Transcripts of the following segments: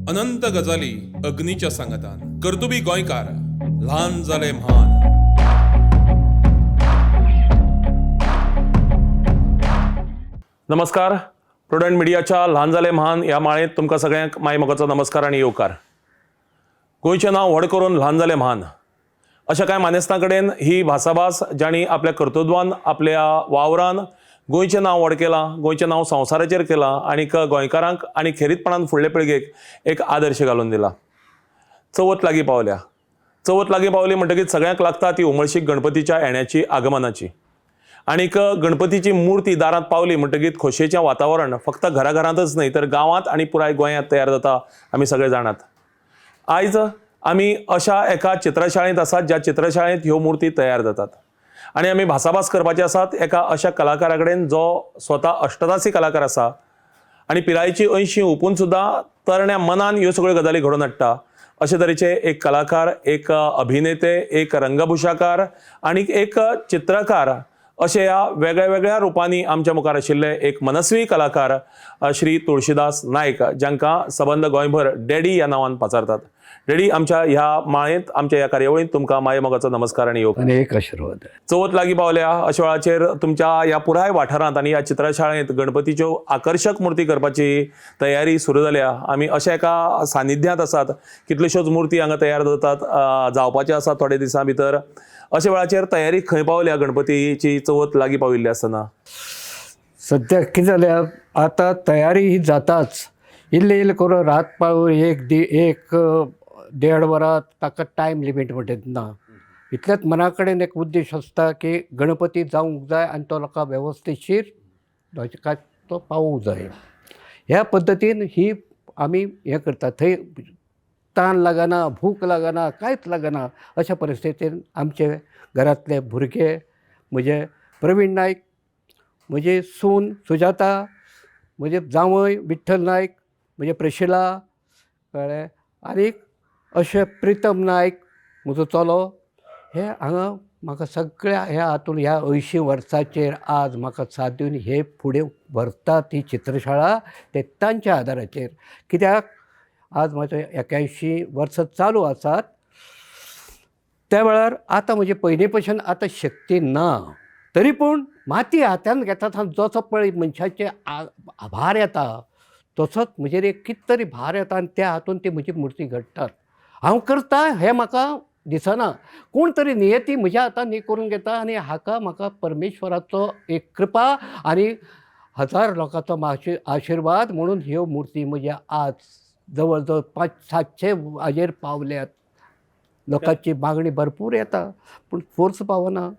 अनंत गजाली अग्नीच्या सांगतान कर्तुबी गोंयकार ल्हान जाले म्हान. नमस्कार. प्रुडंट मिडियाच्या ल्हान जाले म्हान ह्या माळेंत तुमकां सगळ्यांक माय मोगाचो नमस्कार आनी येवकार. गोंयचें नांव व्हड करून ल्हान जालें म्हान अशा कांय मानेस्तां कडेन ही भासाभास जाणी आपल्या कर्तृत्वान आपल्या वावरान गोंयचें नांव व्हड केलां, गोंयचें नांव संवसाराचेर केलां आनीक गोंयकारांक आनी खेरीतपणान फुडले पिळगेक एक आदर्श घालून दिला. चवथ लागीं पावल्या. चवथ लागीं पावली म्हणटकीच सगळ्यांक लागता ती उमळशीक गणपतीच्या येण्याची आगमनाची. आनीक गणपतीची मुर्ती दारांत पावली म्हणटकीत खोशयेचें वातावरण फक्त घराघरांतच न्हय तर गांवांत आनी पुराय गोंयांत तयार जाता आमी सगळे जाणात. आयज आमी अशा एका चित्रशाळेंत आसात ज्या चित्रशाळेंत ह्यो मुर्ती तयार जातात आनी आमी भासाभास करपाचे आसात एका अशा कलाकारा कडेन जो स्वता अष्टदासी कलाकार आसा आनी पिरायेची 80 हुपून सुद्दां तरण्या मनान ह्यो सगळ्यो गजाली घडोवन हाडटा. अशे तरेचे एक कलाकार, एक अभिनेते, एक रंगभुशाकार आनी एक चित्रकार अशे ह्या वेगळ्या वेगळ्या रुपांनी आमच्या मुखार आशिल्ले एक मनस्वी कलाकार श्री तुळशीदास नायक, जांकां सबंद गोंयभर डॅडी ह्या नांवान पाचारतात. डॅडी, आमच्या ह्या माळेंत आमच्या ह्या कार्यावळींत तुमकां माये मोगाचो नमस्कार आनी येवकार. अनेक आशीर्वाद. चवथ लागीं पावल्या अशा वेळाचेर तुमच्या ह्या पुराय वाठारांत आनी ह्या चित्रशाळेंत गणपतीच्यो आकर्शक मुर्ती करपाची तयारी सुरू जाल्या. आमी अशा एका सानिध्यांत आसात, कितल्योश्योच मुर्ती हांगा तयार जातात, जावपाचे आसात थोडे दिसां भितर. अशा वेळाचेर तयारी खंय पावल्या गणपतीची चवथ लागीं पाविल्ली आसतना? सध्या कितें जाल्या, आतां तयारी ही जाताच. इल्ले इल्ले करून रात पाळून एक देड वरां ताका टायम लिमीट म्हणटा ना. इतल्याच मना कडेन एक उद्देश आसता की गणपती जावंक जाय आनी तो लोकांक वेवस्थितशीर तो पावूंक जाय. ह्या पद्दतीन ही आमी हें करता. थंय ताण लागना, भूक लागना, कांयच लागना. अशा परिस्थितीन आमचे घरांतले भुरगे, म्हजे प्रवीण नायक, म्हजी सून सुजाता, म्हजे जावय विठ्ठल नायक, म्हजे प्रशिला कळ्ळें, आनीक अशे प्रितम नायक म्हजो चलो, हे हांगा म्हाका सगळ्या ह्या हातून ह्या 80 वर्साचेर आज म्हाका साथ दिवन हे फुडें व्हरतात ही चित्रशाळा, ते तांच्या आदाराचेर. कित्याक आज म्हाजे 81 वर्सां चालू आसात. त्या वेळार आतां म्हजे पयलीं भशेन आतां शक्ती ना, तरी पूण माती हातान घेतात जसो पळय मनशाचे भार येता तसोच म्हजेर एक कित तरी भार येता आनी त्या हातून ती म्हजी मुर्ती घडटात. हांव करता हें म्हाका दिसना, कोण तरी नियती म्हज्या हातान न्ही करून घेता आनी हाका म्हाका परमेश्वराचो एक कृपा आनी 1000 लोकांचो आशिर्वाद म्हणून ह्यो मुर्ती म्हज्या आज जवळ जवळ 500-700 हाजेर पावल्यात. लोकांची मागणी भरपूर येता पूण फोर्स पावना.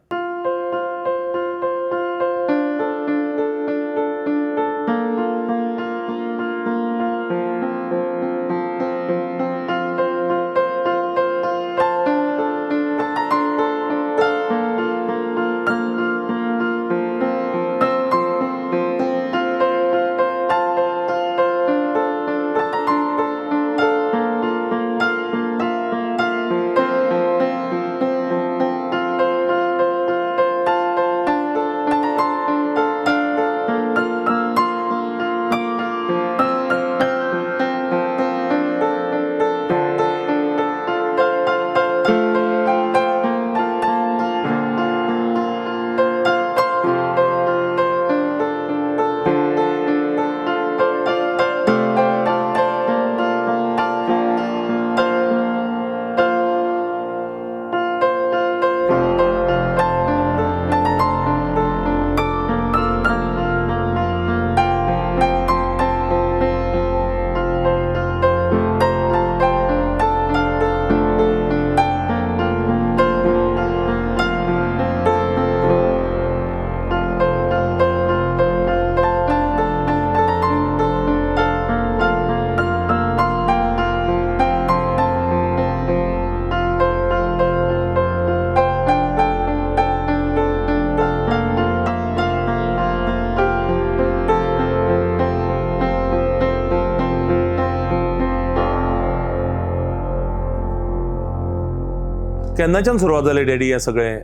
केन्नाच्यान सुरवात जाली डॅडी हें सगळें,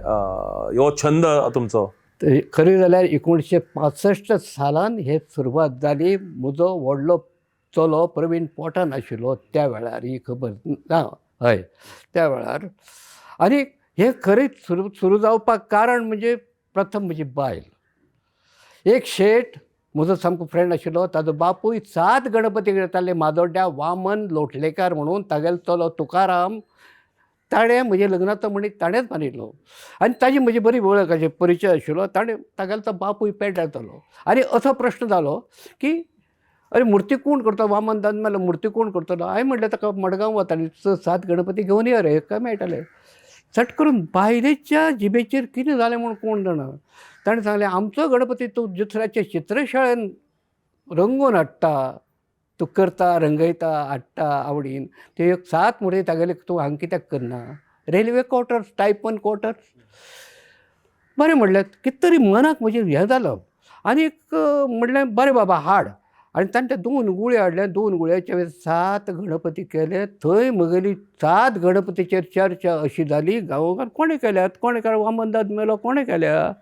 ह्यो छंद तुमचो? खरें जाल्यार 1965 सालान हे सुरवात जाली. म्हजो व्हडलो चलो प्रवीण पोटान आशिल्लो त्या वेळार ही खबर ना हय त्या वेळार. आनी हे खरेंच सुरू जावपाक कारण म्हणजे प्रथम म्हजी बायल. एक शेट म्हजो सामको फ्रेंड आशिल्लो, ताजो बापूय 7 गणपती करताले माजोड्ड्या वामन लोटलेकार म्हणून. तागेलो चलो तुकाराम, ताणें म्हजें लग्नाचो मणीस ताणेंच मारिल्लो आनी ताजी म्हजी बरी वळख अशी परिचय आशिल्लो. तागेलो तो बापूय पेड्डारतलो. आनी असो प्रश्न जालो की अरे मुर्ती कोण करता, वामन दान मेलो मुर्ती कोण करतलो. हांवें म्हटलें ताका मडगांव वताली 7 गणपती घेवन यो रे, काय मेळटलें. चट करून बायलेच्या जिबेचेर कितें जालें म्हूण कोण जाणा. ताणें सांगलें आमचो गणपती तूं दुसऱ्याचे चित्रशाळेन रंगोवन हाडटा, तूं करता रंगयता हाडटा आवडीन. ते एक 7 मुर्ती तागेले तूं हांगा कित्याक करना. Railway quarters, type 1 quarters. बरें म्हणलें, कितें तरी मनाक म्हजें हें जालो. आनी म्हणलें बरें बाबा हाड. आनी ताणें ते 2 गुळे हाडले. 2 गुळ्याचे 7 गणपती केले. थंय म्हगेली 7 गणपतीचेर चर्चा अशी जाली गांवोगांव कोणें केल्यात, कोणें केल्या, वामनदाद मेलो कोणें केल्या.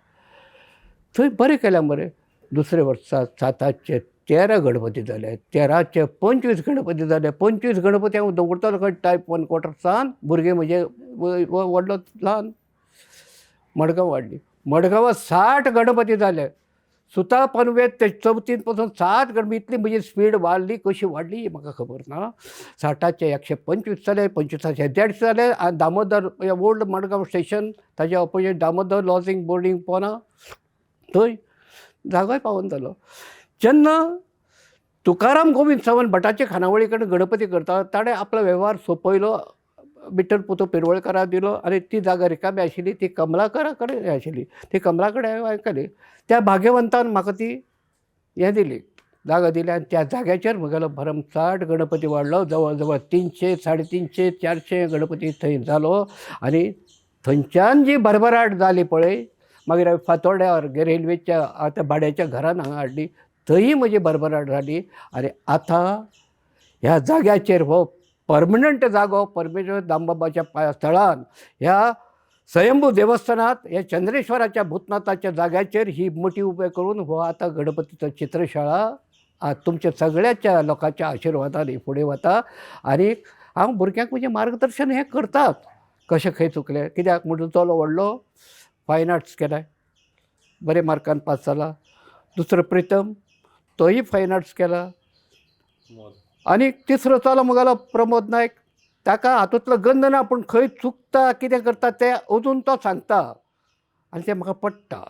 थंय बरें केल्या मरे. दुसरे वर्सा 7चे 13 गणपती जाले. 13चे 25 गणपती जाले. 25 गणपती हांव दवरतालो खंय टायप 1 क्वॉर्टर्सान. भुरगे म्हजे व्हडलो ल्हान. मडगांव वाडली. मडगांवां 60 गणपती जाले. सुता पनवेत ते 34 पासून 7 गणपती. इतली म्हजी स्पीड वाडली, कशी वाडली म्हाका खबर ना. 60चे 125 जाले, 25चे 150 जाले. आनी दामोदर ओल्ड मडगांव स्टेशन ताजे ऑपोजीट दामोदर लॉजिंग बोर्डिंग पोना, थंय जागोय पावून जालो. जेन्ना तुकाराम गोविंद सावंत भटाचे खानावळी कडेन गणपती करता, ताणें आपलो वेव्हार सोंपयलो, विठ्ठल पुतो पिरवळकाराक दिलो आनी ती जागा रिकामी आशिल्ली ती कमलाकरा कडेन आशिल्ली. ती कमला कडेन आयकली. त्या भाग्यवंतान म्हाका ती हें दिली, जागा दिली. आनी त्या जाग्याचेर म्हगेलो भरमसाट गणपती वाडलो. जवळ जवळ 300, 350, 400 गणपती थंय जालो. आनी थंयच्यान जी भरभराट जाली पळय, मागीर हांवें फातोड्यार रेल्वेच्या आतां भाड्याच्या घरान हांगा हाडली. थंयी म्हजी भरभराट जाली. आनी आतां ह्या जाग्याचेर हो परमनंट जागो परमेश्वर दामबाबाच्या स्थळान ह्या स्वयंभू देवस्थानात हे चंद्रेश्वराच्या भूतनाथाच्या जाग्याचेर ही मोठी उबे करून हो आतां गणपतीचो चित्रशाळा तुमच्या सगळ्याच्या लोकांच्या आशिर्वादान फुडें वता. आनी हांव भुरग्यांक म्हजें मार्गदर्शन हें करतात, कशें खंय चुकलें. कित्याक म्हजो चलो व्हडलो फायन आर्ट्स केला, बरे मार्कान पास जाला. दुसरो प्रितम, तोय फायन आर्ट्स केला. आनी तिसरो चलो म्हगेलो प्रमोद नायक, ताका हातूंतलो गंध ना, पूण खंय चुकता कितें करता तें अजून तो सांगता आनी तें म्हाका पडटा.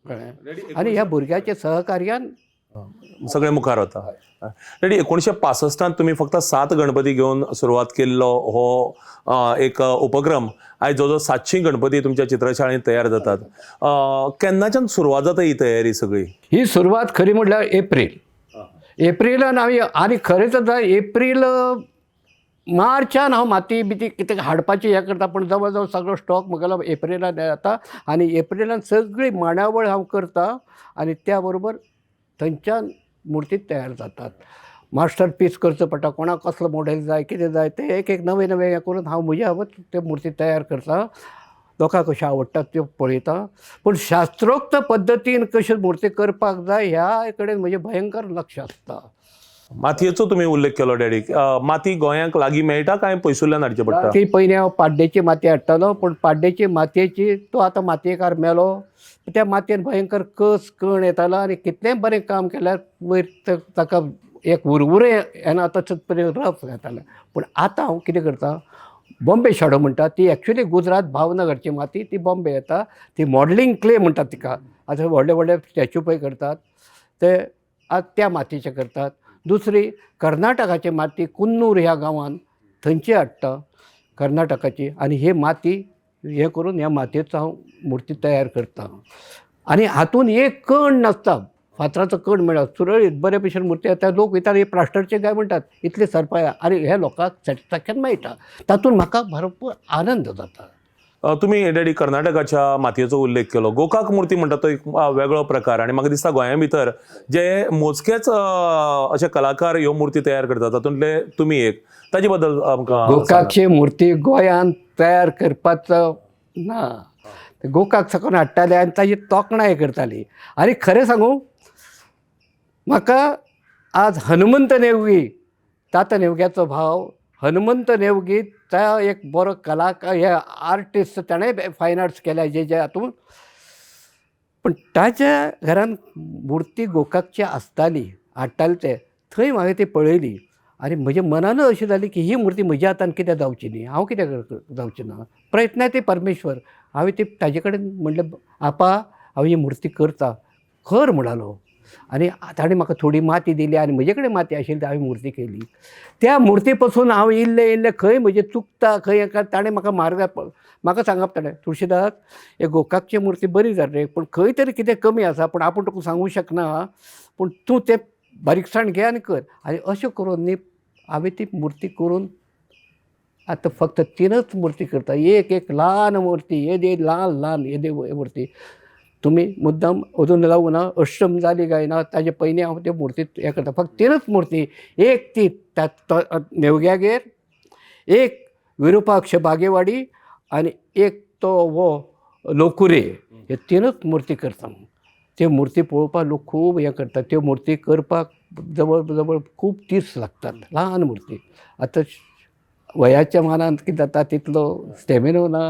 कळ्ळें. आनी ह्या भुरग्याच्या सहकार्यान सगळे मुखार वता. रेडी. 1965 तुमी फक्त 7 गणपती घेवन सुरवात केल्लो हो एक उपक्रम आयज जवळ 700 गणपती तुमच्या चित्रशाळेंत तयार जातात. केन्नाच्यान सुरवात जाता ही तयारी सगळी? ही सुरवात खरी म्हटल्यार एप्रिलान हांव. आनी खरेंच एप्रील मार्चान हांव माती बिती कितें हाडपाची हें करता, पूण जवळ जवळ सगळो स्टॉक म्हगेलो एप्रिलान येता. आनी एप्रिलान सगळी मांडावळ हांव करता आनी त्या बरोबर थंयच्यान मुर्ती तयार जातात. मास्टर पीस करचो पडटा, कोणाक कसलो मॉडेल जाय कितें जाय तें एक नवें नवें हें करून हांव म्हज्या ते मुर्ती तयार करता. लोकांक कशें आवडटा त्यो पळयता. पूण शास्त्रोक्त पद्दतीन कशें मुर्ती करपाक जाय ह्या कडेन म्हजें भयंकर लक्ष आसता. मातयेचो तुमी उल्लेख केलो डॅडी. माती गोंयांक लागीं मेळटा काय पयसुल्ल्यान हाडचें पडटा? ती पयलीं हांव पाड्डेची माती हाडटालो, पूण पाड्डेची मातयेची तो आतां मातयेकार मेलो. त्या मातयेन भयंकर कस कण येतालो आनी कितलेंय बरें काम केल्यार वयर ताका एक उरउरें येना, तशेंच बरें रफ येतालें. पूण आतां हांव कितें करता, बॉम्बे शाडो म्हणटा ती एक्चुली गुजरात भावनगरची माती, ती बॉम्बे येता. ती मॉडलिंग क्ले म्हणटात तिका. आतां व्हडले व्हडले स्टॅच्यू पळय करतात ते त्या मातयेचे करतात. दुसरी कर्नाटकाची माती कुन्नूर ह्या गांवान थंयची हाडटा कर्नाटकाची. आनी ही माती हें करून ह्या मातयेचो हांव मुर्ती तयार करता. आनी हातून एक कण नासता, फातराचो कण मेळत सुरळीत बरे भशेन मुर्ती येता. लोक वयता हे प्लास्टरचे काय म्हणटात, इतले सरपाया. आनी हे लोकांक सॅटिस्फॅक्शन मेळटा, तातूंत म्हाका भरपूर आनंद जाता. तुमी डॅडी कर्नाटकाच्या मातयेचो उल्लेख केलो. गोकाक मुर्ती म्हणटा तो एक वेगळो प्रकार आनी म्हाका दिसता गोंया भितर जे मोजकेच अशे कलाकार ह्यो मुर्ती तयार करतात तातूंतले तुमी एक. ताजे बद्दल आमकां गोकाकची मुर्ती गोंयांत तयार करपाचो ना, गोकाक साकून हाडटाले आनी ताजी तोखणाय करताली. आनी खरें सांगू म्हाका आज हनुमंत नेवगी ताता नेवग्याचो भाव हनुमंत नेवगी त्या एक बरो कलाकार हे आर्टिस्ट ताणें फायन आर्ट्स केल्या जे हातूंत पण ताच्या घरान मुर्ती गोकाकची आसताली हाडटाले ते थंय हांवें ती पळयली आनी म्हज्या मनान अशी जाली की ही मुर्ती म्हज्या हातान कित्याक जावची न्ही हांव कित्याक जावचें ना प्रयत्न ते परमेश्वर हांवें ती ताजे कडेन म्हणलें आपा हांव ही मुर्ती करता कर म्हणालो आनी ताणें म्हाका थोडी माती दिली आनी म्हजे कडेन माती आशिल्ली हांवें मुर्ती केली त्या मुर्ती पासून हांव इल्लें खंय म्हजें चुकता खंय ताणें म्हाका मार्ग म्हाका सांगप ताणें तुळशीदास हे गोकाकची मुर्ती बरी जाली रे पूण खंय तरी कितें कमी आसा पूण आपूण तुका सांगूंक शकना पूण तूं तें बारीकसाण घे आनी कर आनी अशें करून न्ही हांवें ती मुर्ती करून आतां फक्त 3च मुर्ती करता एक ल्हान मुर्ती येदे ल्हान येदे मुर्ती तुमी मुद्दाम अजून लावूं ना अष्टम जाली काय ना ताजे पयलीं हांव त्यो मुर्ती हें करता फक्त 3च मुर्ती एक ती नेवग्यागेर एक विरुपाक्ष बागेवाडी आनी एक तो वो लोकुरे हे 3च मुर्ती करता त्यो मुर्ती पळोवपाक लोक खूब हें करतात त्यो मुर्ती करपाक जवळ जवळ खूब दीस लागतात ल्हान मुर्ती आतां वयाच्या मानान कितें जाता तितलो स्टॅमिनो ना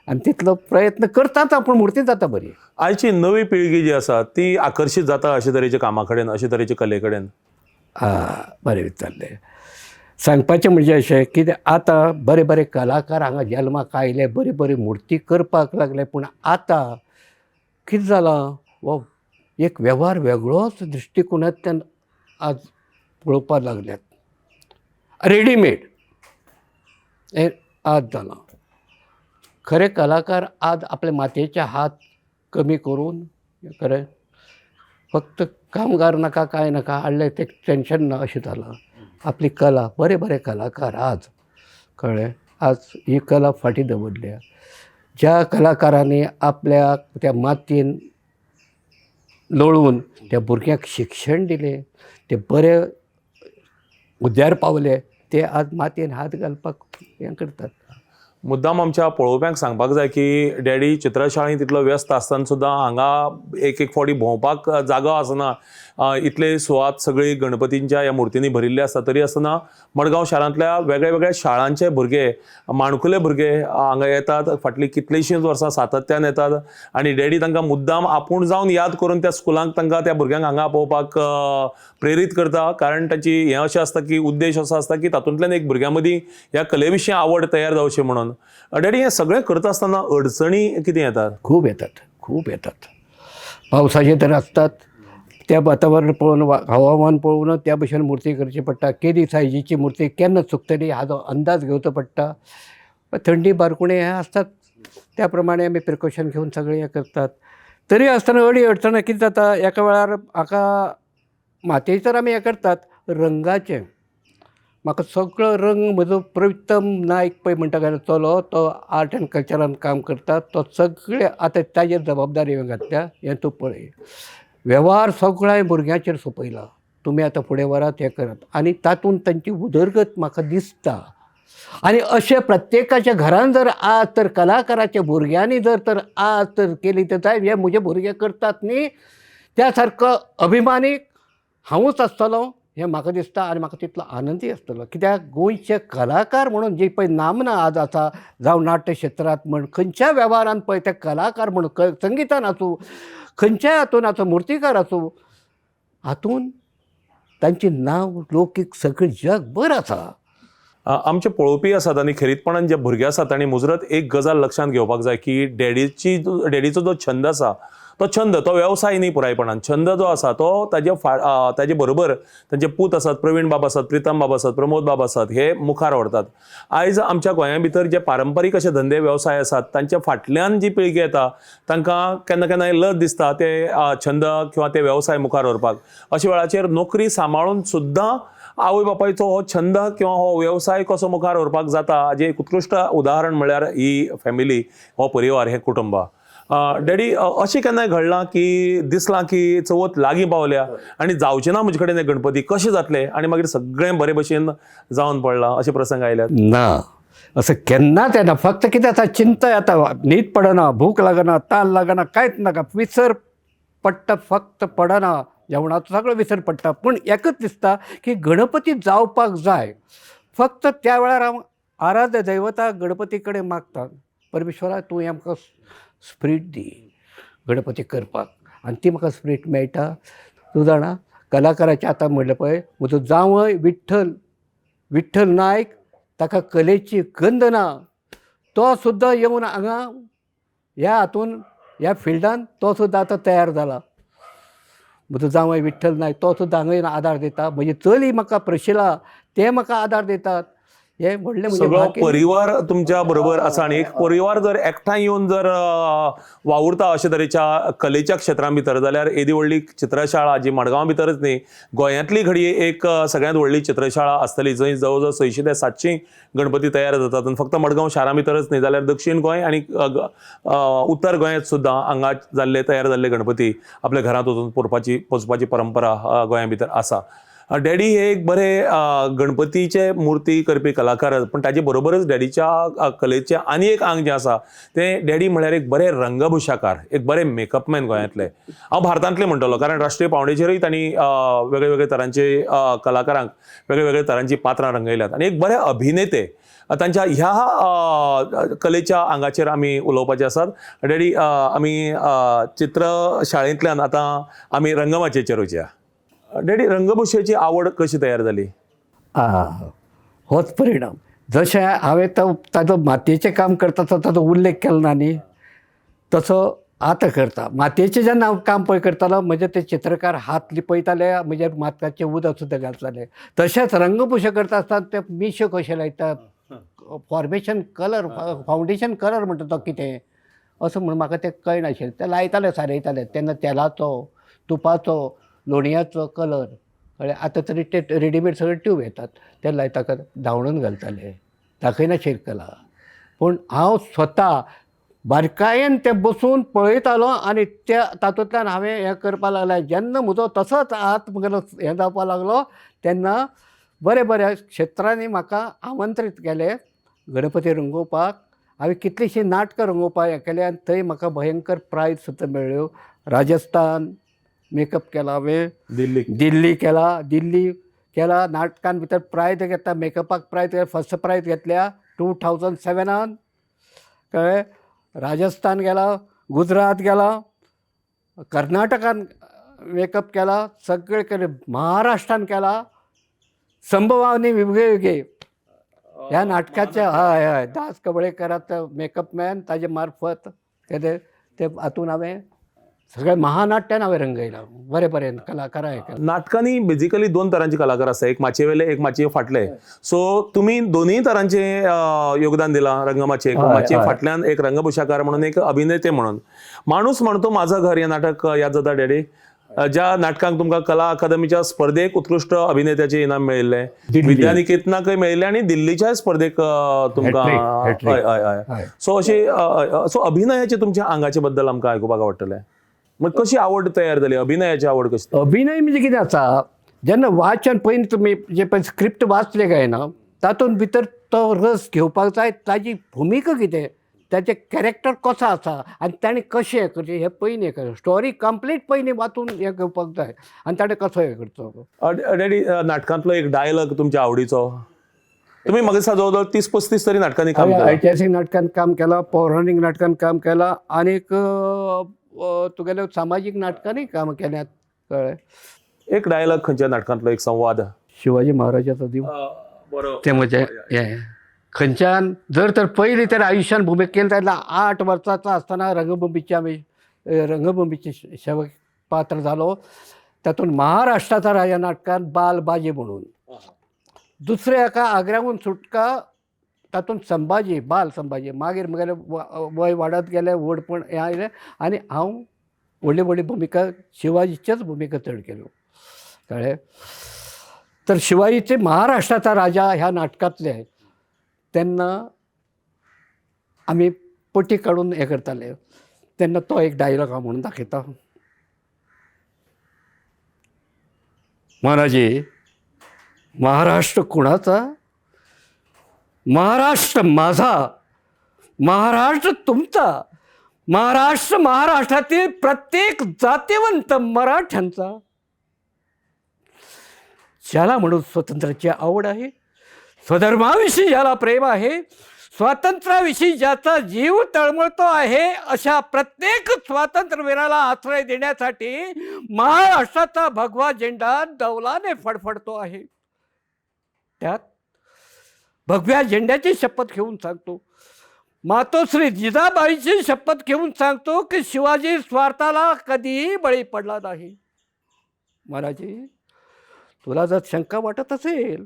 आनी तितलो प्रयत्न करतात पूण मुर्ती जाता बरी आयची नवी पिळगी जी आसा ती आकर्शीत जाता अशे तरेच्या कामा कडेन अशे तरेचे कले कडेन बरें विचारलें सांगपाचें म्हणजे अशें की आतां बरे बरे कलाकार हांगा जल्माक आयले बरी बरी मुर्ती करपाक लागले पूण आतां कितें जालां वो एक वेव्हार वेगळोच दृश्टिकोनांतल्यान आज पळोवपाक लागल्यात रेडीमेड हें आज जालां खरे कलाकार आज आपले मातयेचे हात कमी करून खरें फक्त कामगार नाका कांय नाका हाडले तें टेन्शन ना अशें जालां आपली कला बरे बरे कलाकार आज कळ्ळें आज ही कला फाटीं दवरल्या ज्या कलाकारांनी आपल्याक त्या मातयेन लोळून त्या भुरग्यांक शिक्षण दिलें ते बरे हुद्द्यार पावले ते आज मातयेन हात घालपाक हें करतात मुद्दाम आमच्या पळोवप्यांक सांगपाक जाय की डॅडी चित्रशाळेंत तितलो व्यस्त आसतना सुद्दां हांगा एक फावटी भोंवपाक जागो आसना इतले सुवात सगळी गणपतींच्या ह्या मुर्तींनी भरिल्ली आसता तरी आसतना मडगांव शारांतल्या वेगळ्या वेगळ्या शाळांचे भुरगे माणकुले भुरगे हांगा येतात फाटलीं कितलींशींच वर्सां सातत्यान येतात आनी डॅडी तांकां मुद्दाम आपूण जावन याद करून त्या स्कुलांक तांकां त्या भुरग्यांक हांगा पोवपाक प्रेरीत करता कारण ताची हें अशें आसता की उद्देश असो आसता की तातूंतल्यान एक भुरग्यां मदीं ह्या कले विशीं आवड तयार जावची म्हणून डॅडी हें सगळें करता आसतना अडचणी कितें येतात खूब येतात पावसाचे तर आसतात त्या वातावरण पळोवन हवामान पळोवन त्या भशेन मुर्ती करची पडटा केदी सायजीची मुर्ती केन्ना चुकतली हाजो अंदाज घेवचो पडटा थंडी बारकुणे हे आसतात त्या प्रमाणे आमी प्रिकॉशन घेवन सगळें हें करतात तरी आसतना अडचण कितें जाता एका वेळार हाका मातयेचेर आमी हें करतात रंगाचें म्हाका सगळो रंग म्हजो प्रितम नायक पळय म्हणटा काय चलो तो आर्ट एंड कल्चरान काम करता तो सगळे आतां ताजेर जबाबदारी घातल्या हें तूं पळय वेव्हार सगळ्या भुरग्यांचेर सोंपयला तुमी आतां फुडें व्हरात हें करात आनी तातूंत तांची उदरगत म्हाका दिसता आनी अशें प्रत्येकाच्या घरान जर आज तर कलाकाराच्या भुरग्यांनी जर आज तर केली तर जाय हे म्हजे भुरगे करतात न्ही त्या सारको अभिमानीक हांवूच आसतलो हें म्हाका दिसता आनी म्हाका तितलो आनंदी आसतलो कित्याक गोंयचे कलाकार म्हणून जे पळय नामना आज आसा जावं नाट्य क्षेत्रांत म्हण खंयच्या वेव्हारांत पळय ते कलाकार म्हणून संगितान आसूं खंयच्याय हातून आसूं मुर्तीकार आसूं हातून तांचें नांव लौकीक सगळें जगभर आसा आमचे पळोवपी आसात आनी खरीतपणान जे भुरगे आसात तांणी मुजरत एक गजाल लक्षांत घेवपाक जाय की डॅडीचो जो छंद आसा तो वेवसाय न्ही पुरायपणान छंद जो आसा तो ताजे बरोबर तांचे पूत आसात प्रवीण बाब आसात प्रितम बाब आसात प्रमोद बाब आसात हे मुखार व्हरतात आयज आमच्या गोंया भितर जे पारंपारीक अशे धंदे वेवसाय आसात तांच्या फाटल्यान जी पिळगी येता तांकां केन्ना केन्नाय लज दिसता ते छंद किंवा ते वेवसाय मुखार व्हरपाक अशा वेळाचेर नोकरी सांबाळून सुद्दां आवय बापायचो हो छंद किंवा हो वेवसाय कसो मुखार व्हरपाक जाता हाजें एक उत्कृश्ट उदाहरण म्हळ्यार ही फॅमिली हो परिवार हें कुटुंब डॅडी अशें केन्नाय घडलां की दिसलां की चवथ लागीं पावल्या आनी जावचें ना म्हजे कडेन हें गणपती कशें जातलें आनी मागीर सगळें बरे भशेन जावन पडलां अशे प्रसंग आयल्यात ना असं केन्नाच येना फक्त कितें जाता चिंता येता न्हीद पडना भूक लागना ताल लागना कांयच नाका विसर पडटा फक्त पडना जेवणाचो सगळो विसर पडटा. पूण एकच दिसता की गणपती जावपाक जाय. फक्त त्या वेळार हांव आराध्य दैवता गणपती कडेन मागता, परमेश्वरा तूं आमकां स्पिरीट दी गणपती करपाक, आनी ती म्हाका स्पिरीट मेळटा. तूं जाणा कलाकाराचें आतां म्हणलें पळय, म्हजो जावय विठ्ठल नायक, ताका कलेची गंध ना, तो सुद्दां येवन हांगा ह्या हातून ह्या फिल्डान तो सुद्दां आतां तयार जाला. म्हजो जावय विठ्ठल नायक तो सुद्दां हांगा येवन आदार दिता. म्हजी चली म्हाका प्रशिला ते म्हाका आदार दितात. हे व्हडलें म्हणजे सगळो भाग्य. परिवार तुमच्या बरोबर आसा आनी एक परिवार जर एकठांय येवन जर वावुरता अशे तरेच्या कलेच्या क्षेत्रां भितर, जाल्यार येदी व्हडली चित्रशाळा जी मडगांवा भितरच न्ही, गोंयांतली घडये एक सगळ्यांत व्हडली चित्रशाळा आसतली, जंय जवळ जवळ 600 ते 700 गणपती तयार जातात. आनी फक्त मडगांव शारा भितरच न्ही, जाल्यार दक्षिण गोंय आनी उत्तर गोंयांत सुद्दां हांगा तयार जाल्ले गणपती आपल्या घरांत वचून पोचपाची परंपरा गोंया भितर आसा. डॅडी हे एक बरे गणपतीचे मूर्ती करपी कलाकार, पण ताचे बरोबरच डॅडीच्या कलेचे आनी एक अंग जें आसा तें डॅडी म्हळ्यार एक बरे रंगभुशाकार, एक बरे मेकअपमॅन गोंयांतले. हांव भारतांतले म्हणटलो, कारण राष्ट्रीय पावंड्याचेरूय तांणी वेगळे वेगळे तरांचे कलाकारांक वेगळे वेगळे तरांची पात्रां रंगयल्यात. आनी एक बरे अभिनेते. तांच्या ह्या कलेच्या आंगाचेर आमी उलोवपाचे आसात. डॅडी, आमी चित्रशाळेंतल्यान आतां आमी रंगमाचयेचेर वचया. डॅडी, रंगभुशेची आवड कशी तयार जाली? होच परिणाम. जशें हांवें ताजो मातयेचें काम करता ताजो उल्लेख केलो ना न्ही, तसो आतां करता. मातयेचें जेन्ना हांव काम पळय करतालो, म्हणजे ते चित्रकार हात लिपयताले, म्हणजे मातयेचें उदक सुद्दां घालताले. तशेंच रंगभुशे करता आसतना ते मिश्यो कशे लायता, फॉर्मेशन कलर, फावंडेशन कलर म्हणटा तो कितें असं म्हणून म्हाका तें कळनाशिल्लें. ते लायताले, सारयताले. तेन्ना तेलाचो, तुपाचो, लोणयाचो कलर कळ्ळें. आतां तरी ते रेडीमेड सगळे ट्यूब येतात, ते लायता धांवडून घालताले. दाखयनाशिल्ली कला. पूण हांव स्वता बारकायेन तें बसून पळयतालो आनी त्या तातूंतल्यान हांवें हें करपाक लागलें. जेन्ना म्हजो तसोच हात म्हगेलो हें जावपाक लागलो, तेन्ना बऱ्या बऱ्या क्षेत्रांनी म्हाका आमंत्रीत केलें गणपती रंगोवपाक. हांवें कितलींशीं नाटकां रंगोवपाक हें केलें आनी थंय म्हाका भयंकर प्रायज सुद्दां मेळ्ळ्यो. राजस्थान मेकअप केला हांवें, दिल्ली केला. नाटकां भितर प्रायज घेतला, मेकअपाक प्रायज, फर्स्ट प्रायज घेतल्या 2007. कळ्ळें. राजस्थान गेला, गुजरात गेला, कर्नाटकान मेकअप केला, सगळे केले, महाराष्ट्रान केला. संभवानी वेगळे ह्या नाटकाचे हय दास कवळेकरात मेकअप मॅन, ताजे मार्फत ते हातून हांवें सगळे महानाट्यान हांवें रंगयलां. बरें कलाकारां हे केलां. नाटकांनी बेजिकली 2 तरांचे कलाकार आसता, एक माचयेवेले, एक माचये फाटले. सो तुमी दोनूय तरांचे योगदान दिलां रंगमाचयेक. माचये फाटल्यान एक रंगभुशाकार म्हणून, एक अभिनेते म्हणून. माणूस म्हणतो माझं घर हे नाटक याद जाता डॅडी, ज्या नाटकांक तुमकां कला अकादमीच्या स्पर्धेक उत्कृश्ट अभिनेत्याचें इनाम मेळिल्लें, विद्यानिकेतनाकय मेळिल्लें आनी दिल्लीच्या स्पर्धेक तुमकां. हय. सो अशी अभिनयाचे तुमच्या आंगाचे बद्दल आमकां आयकुपाक आवडटलें. मग कशी आवड तयार जाली, अभिनयाची आवड कशी? अभिनय म्हणजे कितें आसा, जेन्ना वाचन पयलीं तुमी जे पळय स्क्रिप्ट वाचले काय ना, तातूंत भितर तो रस घेवपाक जाय. ताजी भुमिका कितें, ताचें कॅरेक्टर कसो आसा आनी ताणें कशें करचें हें पयलीं हें करचें. स्टोरी कंप्लीट पयलीं वाचून हें घेवपाक जाय आनी ताणें कसो हें करचो. डॅडी, नाटकांतलो एक डायलॉग तुमच्या आवडीचो? तुम्ही म्हाका दिसता जवळ जवळ 30-35 तरी नाटकांनी काम केलां. ऐतिहासीक नाटकांत काम केलां, पौराणीक नाटकांत काम केलां, आनीक तुगेले सामाजीक नाटकांनी काम केल्यात. कळ्ळें. एक डायलॉग खंयच्या नाटकांतलो, एक संवाद? शिवाजी महाराजाचो दिव. तें म्हजें हें खंयच्यान जर तर पयलीं तर आयुश्यान भुमिका केली जाल्यार 8 वर्साचो आसतना रंगभुमीचे सेवक पात्र जालो. तातूंत महाराष्ट्राचा राजा नाटकांत बालबाजी म्हणून. दुसऱ्या एका आग्र्याहून सुटका, तातूंत बाल संभाजी. मागीर म्हगेलें वय वाडत गेलें, व्हडपण हें आयलें आनी हांव व्हडली भुमिका शिवाजीच्योच भुमिका चड केल्यो. कळ्ळें. तर शिवाजीचे महाराष्ट्राचा राजा ह्या नाटकांतले तेन्ना आमी पटी काडून हें करताले. तेन्ना तो एक डायलॉग हांव म्हणून दाखयता. महाराजी, महाराष्ट्र कुणाचा? महाराष्ट्र माझा, महाराष्ट्र तुमचा, महाराष्ट्रातील प्रत्येक जातीवंत मराठ्यांचा. ज्याला म्हणून स्वातंत्र्याची आवड आहे, स्वधर्माविषयी ज्याला प्रेम आहे, स्वातंत्र्याविषयी ज्याचा जीव तळमळतो आहे, अशा प्रत्येक स्वातंत्र्यवीराला आश्रय देण्यासाठी महाराष्ट्राचा भगवा झेंडा डौलाने फडफडतो आहे. त्यात भगव्या झेंड्याची शपथ घेऊन सांगतो, मातोश्री जिजाबाईची शपथ घेऊन सांगतो की शिवाजी स्वार्थाला कधीही बळी पडला नाही. महाराजी, तुला जर शंका वाटत असेल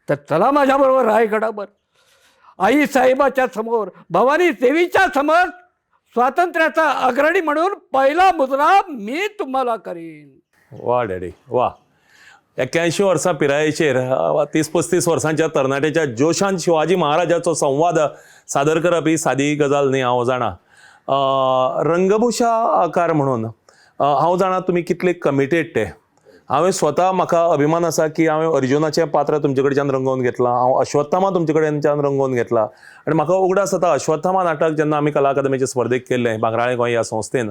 तर चला माझ्याबरोबर रायगडावर. आई साहेबाच्या समोर, भवानी देवीच्या समोर स्वातंत्र्याचा अग्रणी म्हणून पहिला मुजरा मी तुम्हाला करीन. वा डॅडी वा. 81 वर्सां पिरायेचेर 30-35 वर्सांच्या तरणाट्याच्या जोशान शिवाजी महाराजाचो संवाद सादर करप ही सादी गजाल न्ही, हांव जाणा. रंगभूषाकार म्हणून हांव जाणा तुमी कितले कमिटेड ते. हांवें स्वता म्हाका अभिमान आसा की हांवें अर्जुनाचें पात्र तुमचे कडच्यान रंगोवन घेतलां, हांव अश्वत्थामा तुमचे कडच्यान रंगोवन घेतला. आनी म्हाका उगडास जाता अश्वत्थामा नाटक जेन्ना आमी कला अकादमीचे स्पर्धेक केल्लें बांगराळे गोंय ह्या संस्थेन,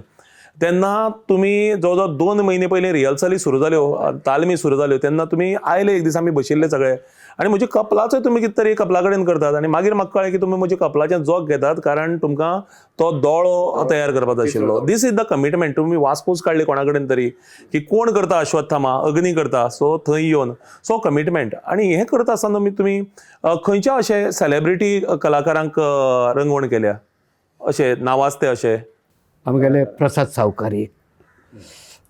तेन्ना तुमी जवळ जवळ 2 म्हयने पयलीं रिहर्सली सुरू जाल्यो, तालमी सुरू जाल्यो, तेन्ना तुमी आयले एक दीस आमी बशिल्ले सगळे आनी म्हजी कपलाचोय तुमी कितें तरी कपला कडेन करतात. आनी मागीर म्हाका कळ्ळें की तुमी म्हज्या कपलाचें जोग घेतात कारण तुमकां तो दोळो तयार करपाचो आशिल्लो. This is the commitment. तुमी वासपूस काडली कोणा कडेन तरी की कोण करता अश्वत्थामा, अग्नी करता, सो थंय येवन सो कमिटमेंट. आनी हें करता आसतना तुमी खंयच्या अशे सेलिब्रिटी कलाकारांक रंगवण केल्या, अशे नावाजते अशे? आमगेले प्रसाद सावकारी,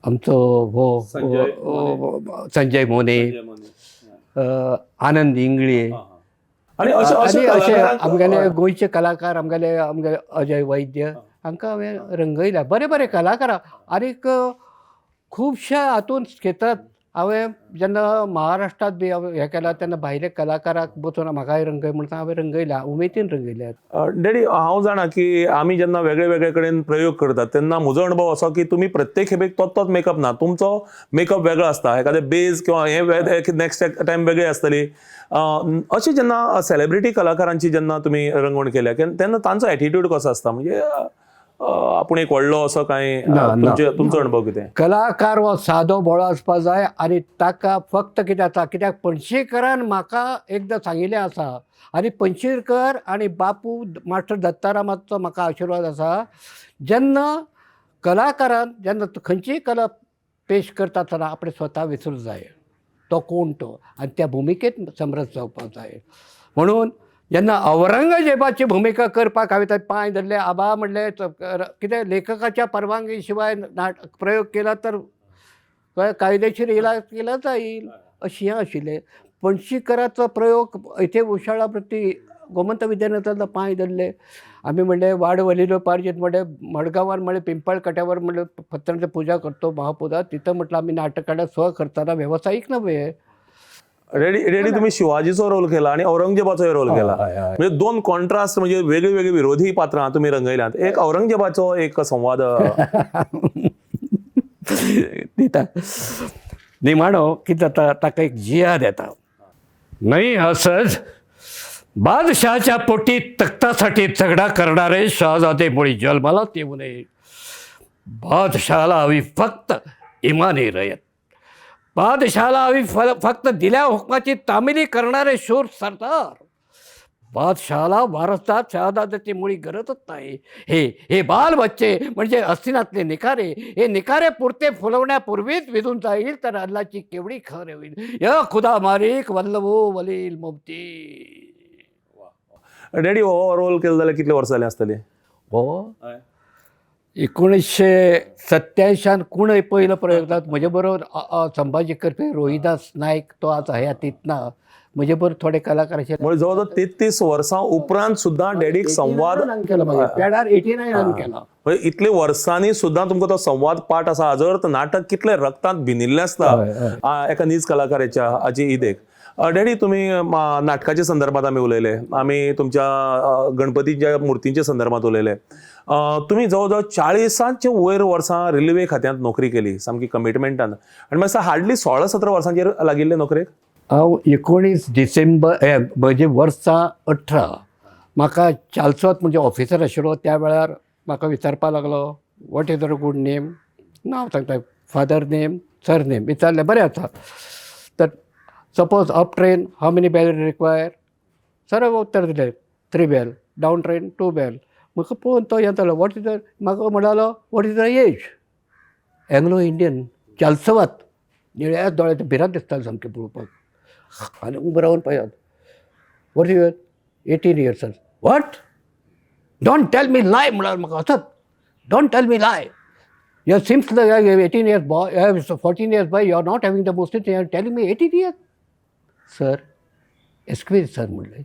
आमचो हो संजय मोने, आनंद इंगळे, आनी अशे आमगेले गोंयचे कलाकार, आमगेले अजय वैद्य, हांकां हांवें रंगयल्या. बरे बरे कलाकार आनीक खुबशा हातूंत क्षेत्रांत हांवें जेन्ना महाराष्ट्रांत बी हें केलां तेन्ना भायले कलाकाराक बसून म्हाकाय रंगय म्हणटा हांवें रंगयल्या, उमेदीन रंगयल्यात. डॅडी, हांव जाणा की आमी जेन्ना वेगळे वेगळे कडेन प्रयोग करतात तेन्ना म्हजो अणभव असो की तुमी प्रत्येक खेपेक तोच मेकअप ना, तुमचो मेकअप वेगळो आसता. एखादे बेज किंवा हें नेक्स्ट टायम वेगळी आसतली. अशी जेन्ना सेलिब्रिटी कलाकारांची जेन्ना तुमी रंगवण केल्या तेन्ना तांचो एटिट्यूड कसो आसता? म्हणजे आपूण एक व्हडलो असो काय तुमचो अणभव कितें? कलाकार हो सादो बोळो आसपा जाय आनी ताका फक्त कितें जाता, कित्याक पणशीकरान म्हाका एकदां सांगिल्लें आसा आनी पणशीकर आनी बापू मास्टर दत्तारामाचो म्हाका आशिर्वाद आसा, जेन्ना कलाकारान जेन्ना खंयचीय कला पेश करता आसतना आपणें स्वता विसरूंक जाय तो कोण तो, आनी त्या भुमिकेंत समरस जावपाक जाय. म्हणून जेन्ना औरंगजेबाची भुमिका करपाक हांवें थंय पांय धरले, आबा म्हणलें कितें लेखकाच्या परवानगी शिवाय प्रयोग केला तर कायदेशीर इलाज केला जाईल, अशी हें आशिल्लें. पणशीकराचो प्रयोग इथे उशाळाप्रती गोमंत विद्यानिकेतनांतल्यान पांय धरले. आमी म्हणलें वाड वलिलो पार्जित म्हणलें मडगांवान म्हणलें पिंपळ कट्यावर म्हणलें पत्रांची पूजा करतो महापूजा, तिथं म्हटलं आम्ही नाटकाला करताना व्यावसायिक नव्हे. रेडी तुम्ही शिवाजीचो रोल केला आणि औरंगजेबाचो रोल केला, म्हणजे 2 कॉन्ट्रास्ट, म्हणजे वेगळी वेगळी विरोधी पात्रां तुम्ही रंगयल्यात. एक औरंगजेबाचो एक संवाद दिता निमाणो कितें जाता, ताका एक जियाद येता. नाही असंच बादशहाच्या पोटी तख्तासाठी झगडा करणारे शहाजादे मुळी जन्माला येऊ नये. बादशहाला हवी फक्त इमानी रयत, बादशहाला हवी फक्त दिल्या हुकमाची तामिली करणारे शूर सरदार. बादशहाला वारसदार शहाजाद्याची मुळी गरजच नाही. हे बाल बच्चे म्हणजे हस्तिनातले निखारे, हे निखारे पुरते फुलवण्यापूर्वीच विधून जाईल तर अल्लाची केवढी खर होईल. या खुदा मारिक वल्लभो वलील मुमती. डॅडी, हो रोल केला जाल्यार कितले वर्सां जालीं आसतली? हो 1987 कोण पहिलो प्रयोग जाता म्हजे बरोबर संभाजी करपी रोहिदास नायक, तो आज हयातीत ना. म्हजे बरोबर थोडे कलाकार असे म्हणजे जवळ 33 वर्सां उपरांत सुद्धा डॅडीक संवाद केला, पेडार 89 केला. इतले वर्सांनी सुद्धा तुमकां तो संवाद पाठ आसा. हाजर नाटक कितले रक्तांत भिनिल्लें आसता एका नीज कलाकाराच्या हाची ईदेक. डॅडी, तुम्ही नाटकाच्या संदर्भात आमी उलयले, आमी तुमच्या गणपतीच्या मुर्तींच्या संदर्भात उलयले. तुम्ही जवळजवळ 40च्या वयर वर्सां रेल्वे खात्यांत नोकरी केली, सामकी कमिटमेंटान, आनी मागीर हार्डली 16-17 वर्सांचेर लागिल्ले नोकरेक. हांव 19 डिसेंबर म्हणजे वर्सा 18 म्हाका चालसोत म्हणजे ऑफिसर आशिल्लो. त्या वेळार म्हाका विचारपा लागलो what is your good name, नांव सांगता, फादर नेम, सर नेम विचारलें, बरें आसा. तर suppose up train how many bell require सरळ उत्तर दिलें 3 बेल, डावन ट्रेन 2 बेल. म्हाका पळोवन तो येतालो वॉट इज म्हाका म्हणटालो what is the age. Anglo Indian चालसवात निळ्या दोळ्याच्या भिरांत दिसतालें सामकें पळोवपाक आनी उबो रावन पळयात what is 18 years. What don't tell me lie म्हणाल म्हाका हसत. Don't tell me lie. You seems like 18 years boy, 14 years boy, you are not having the Muslims, you are telling me 18 years. Sir, excuse sir म्हणले.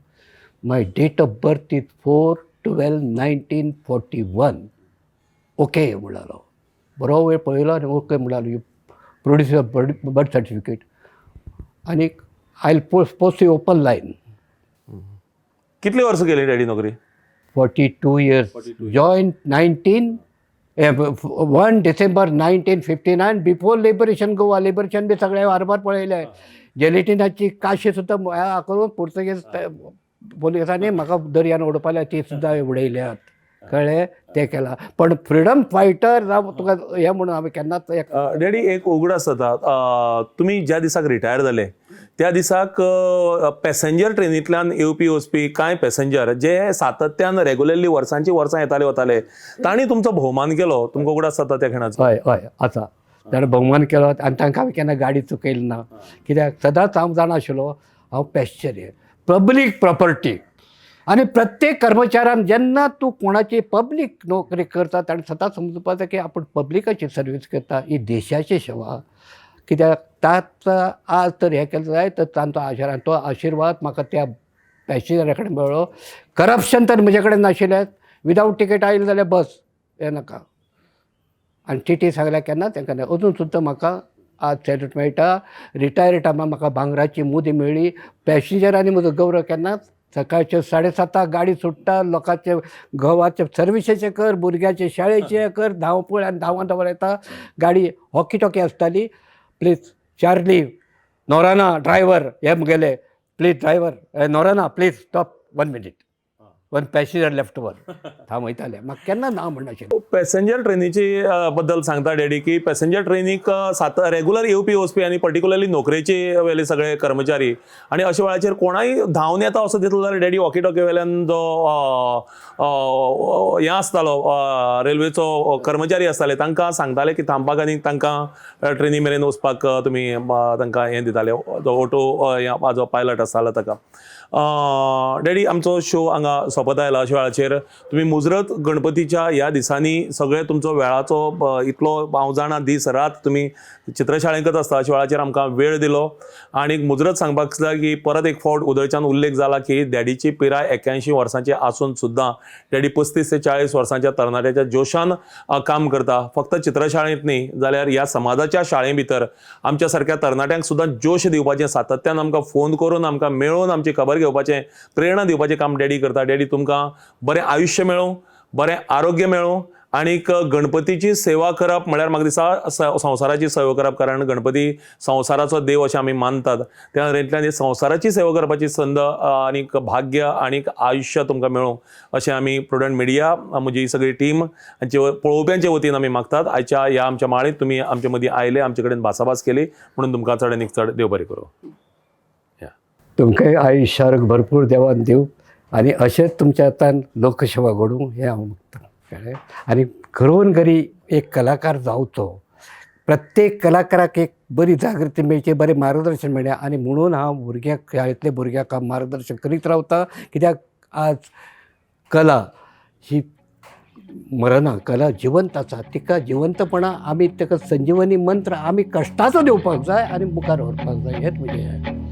My date of birth is 4/12/1941. Okay म्हणालो. बरो वेळ पळयलो आनी okay म्हणालो you produce your birth certificate आनी I will post you open line. कितली वर्स केली डॅडी नोकरी? 42 years. Joined 1 December 1959 before liberation Goa. Liberation बी सगळे वारंवार पळयले. जेलेटिनाची काशी सुद्दां करून पुर्तुगेज पोलिसांनी म्हाका दर्यान उडोवपाले ती सुद्दां उडयल्यात. कळ्ळें तें केलां. पण फ्रिडम फायटर जावं तुका हें म्हणून हांवें केन्नाच डॅडी एक उगडास जाता. तुमी ज्या दिसाक रिटायर जाले त्या दिसाक पॅसेंजर ट्रेनींतल्यान येवपी वचपी कांय पॅसेंजर जे सातत्यान रेग्युलरली वर्सांची वर्सां येताले वताले तांणी तुमचो भोवमान केलो. तुमकां उगडास जाता त्या खिणाचो? हय हय आसा. ताणें भोवमान केलो आनी तांकां हांवें केन्ना गाडी चुकयली ना. कित्याक सदांच हांव जाणाशिल्लो हांव पॅसेंजर पब्लीक प्रॉपर्टी आनी प्रत्येक कर्मचाऱ्यान जेन्ना तूं कोणाची पब्लीक नोकरी करता ताणें सदांच समजपाचें की आपूण पब्लिकाची सर्वीस करता ही देशाची सेवा. कित्याक ताच आज तर हें केलें जाय तर तांचो तो आशिर्वाद म्हाका त्या पॅसेंजरा कडेन मेळ्ळो. करप्शन तर म्हजे कडेन नाशिल्लें. विदावट टिकेट आयलें जाल्यार बस हें नाका. आनी टी सांगल्यार केन्ना तांकां अजून सुद्दां म्हाका आज सॅल्यूट मेळटा. रिटायर टायमार म्हाका भांगराची मुदी मेळ्ळी. पॅसेंजरांनी म्हजो गौरव केन्नाच. सकाळचे 7:30 गाडी सुट्टा. लोकांचे घोवाचे सर्विसेचे कर, भुरग्याचे शाळेचे कर, धांवपळ आनी धांवोन येता. गाडी हॉकी टॉकी आसताली. प्लीज चार्ली नोराना ड्रायव्हर हे मुगेले प्लीज ड्रायव्हर नोराना please stop 1 minute. 1 passenger left वर थांबयताले. म्हाका केन्ना ना म्हणनाशिल्लें. पॅसेंजर ट्रेनीची बद्दल सांगता डॅडी की पॅसेंजर ट्रेनीक रेग्युलर येवपी वचपी आनी पर्टिक्युलरली नोकरेचे वेले सगळे कर्मचारी आनी अशा वेळाचेर कोणाय धांवन येता असो दिसलो जाल्यार डॅडी वॉकी टॉकी वेल्यान जो हें आसतालो रेल्वेचो कर्मचारी आसताले तांकां सांगताले की थांबपाक आनी तांकां ट्रेनी मेरेन वचपाक तुमी तांकां हें दिताले जो ऑटो जो पायलट आसतालो ताका. डॅडी आमचो शो हांगा सोंपत आयला. अशा वेळाचेर तुमी मुजरत गणपतीच्या ह्या दिसांनी सगळे तुमचो वेळाचो इतलो हांव जाणा दीस रात तुमी चित्रशाळेंकच आसता. अशा वेळाचेर आमकां वेळ दिलो आनी मुजरत सांगपाक जाय की परत एक फावट उदळच्यान उल्लेख जाला की डॅडीची पिराय 81 वर्सांची आसून सुद्दां डॅडी 35 ते 40 वर्सांच्या तरणाट्याच्या जोशान काम करता. फक्त चित्रशाळेंत न्ही जाल्यार ह्या समाजाच्या शाळे भितर आमच्या सारक्या तरणाट्यांक सुद्दां जोश दिवपाचें सातत्यान आमकां फोन करून आमकां मेळोवन आमची खबर घेवपाचें प्रेरणा दिवपाचें काम डॅडी करता. डॅडी तुमकां बरें आयुश्य मेळूं, बरें आरोग्य मेळूं आनीक गणपतीची सेवा करप म्हळ्यार म्हाका दिसता संवसाराची सेवा करप. कारण गणपती संवसाराचो देव अशें आमी मानतात. त्या तरेंतल्यान संवसाराची सेवा करपाची संद आनीक भाग्य आनीक आयुश्य तुमकां मेळूं अशें आमी प्रुडंट मिडिया म्हजी सगळी टीम हांचे पळोवप्यांचे वतीन आमी मागतात. आयच्या ह्या आमच्या माळेंत तुमी आमचे मदीं आयले, आमचे कडेन भासाभास केली म्हणून तुमकां चड आनीक चड देव बरें करूं. तुमकांय आयुश्याक भरपूर देवान दिवं आनी अशेंच तुमच्या हातान लोकसेवा घडूं हें हांव मागतां. कळ्ळें. आनी घरून घरी एक कलाकार जावचो. प्रत्येक कलाकाराक एक बरी जागृती मेळची, बरें मार्गदर्शन मेळ्ळें आनी म्हणून हांव भुरग्यांक शाळेंतल्या भुरग्यांक हांव मार्गदर्शन करीत रावतां. कित्याक आज कला ही मरना, कला जिवंत आसा. तिका जिवंतपणा आमी ताका संजीवनी मंत्र आमी कश्टाचो दिवपाक जाय आनी मुखार व्हरपाक जाय हेंच म्हजें